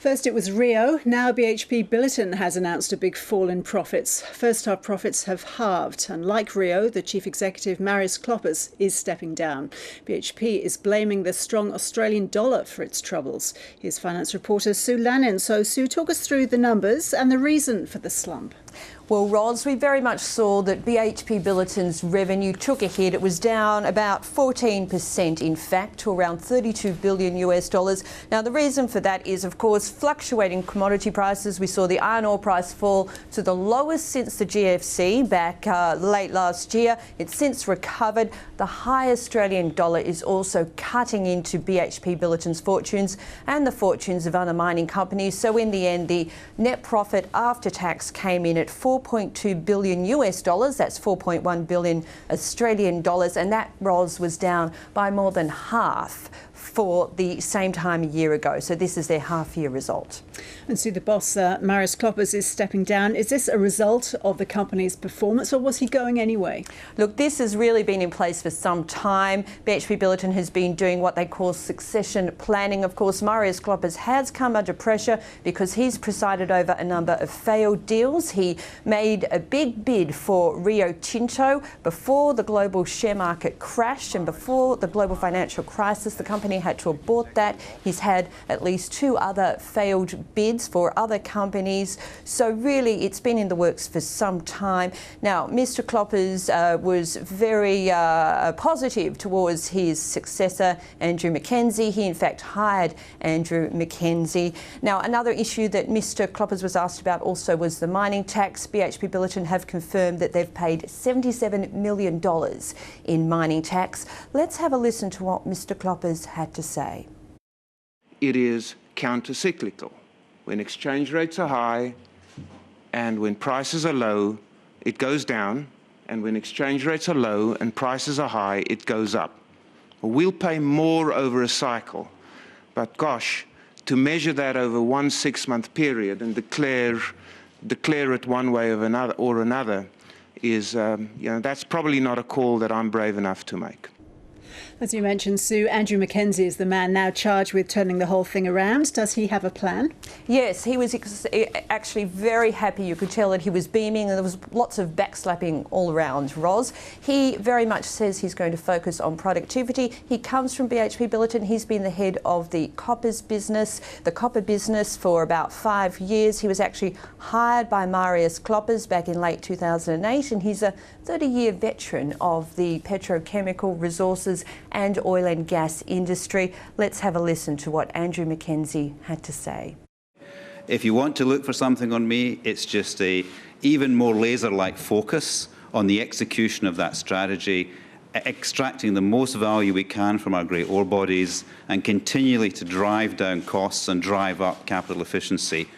First it was Rio, now BHP Billiton has announced a big fall in profits. First half profits have halved, and like Rio, the chief executive Marius Kloppers is stepping down. BHP is blaming the strong Australian dollar for its troubles. Here's finance reporter Sue Lannin. So Sue, talk us through the numbers and the reason for the slump. Well, Ros, we very much saw that BHP Billiton's revenue took a hit. It was down about 14%, in fact, to around $32 billion. Now, the reason for that is, of course, fluctuating commodity prices. We saw the iron ore price fall to the lowest since the GFC back late last year. It's since recovered. The high Australian dollar is also cutting into BHP Billiton's fortunes and the fortunes of other mining companies. So in the end, the net profit after tax came in at $4.2 billion. That's 4.1 billion Australian dollars, and that, Ros, was down by more than half for the same time a year ago. So this is their half-year result. And so the boss, Marius Kloppers, is stepping down. Is this a result of the company's performance, or was he going anyway? Look, this has really been in place for some time. BHP Billiton has been doing what they call succession planning. Of course, Marius Kloppers has come under pressure because he's presided over a number of failed deals. He made a big bid for Rio Tinto before the global share market crashed and before the global financial crisis. The company had to abort that. He's had at least 2 other failed bids for other companies. So really, it's been in the works for some time. Now, Mr. Kloppers was very positive towards his successor, Andrew Mackenzie. He, in fact, hired Andrew Mackenzie. Now, another issue that Mr. Kloppers was asked about also was the mining tax. BHP Billiton have confirmed that they've paid $77 million in mining tax. Let's have a listen to what Mr. Kloppers had to say. It is counter-cyclical. When exchange rates are high and when prices are low, it goes down, and when exchange rates are low and prices are high, it goes up. We'll pay more over a cycle, but gosh, to measure that over one 6-month period and declare it one way or another is, that's probably not a call that I'm brave enough to make. As you mentioned, Sue, Andrew Mackenzie is the man now charged with turning the whole thing around. Does he have a plan? Yes, he was actually very happy. You could tell that he was beaming, and there was lots of backslapping all around, Ros. He very much says he's going to focus on productivity. He comes from BHP Billiton. He's been the head of the copper business for about 5 years. He was actually hired by Marius Kloppers back in late 2008, and he's a 30-year veteran of the petrochemical resources and oil and gas industry. Let's have a listen to what Andrew Mackenzie had to say. If you want to look for something on me, it's just a even more laser-like focus on the execution of that strategy, extracting the most value we can from our great ore bodies and continually to drive down costs and drive up capital efficiency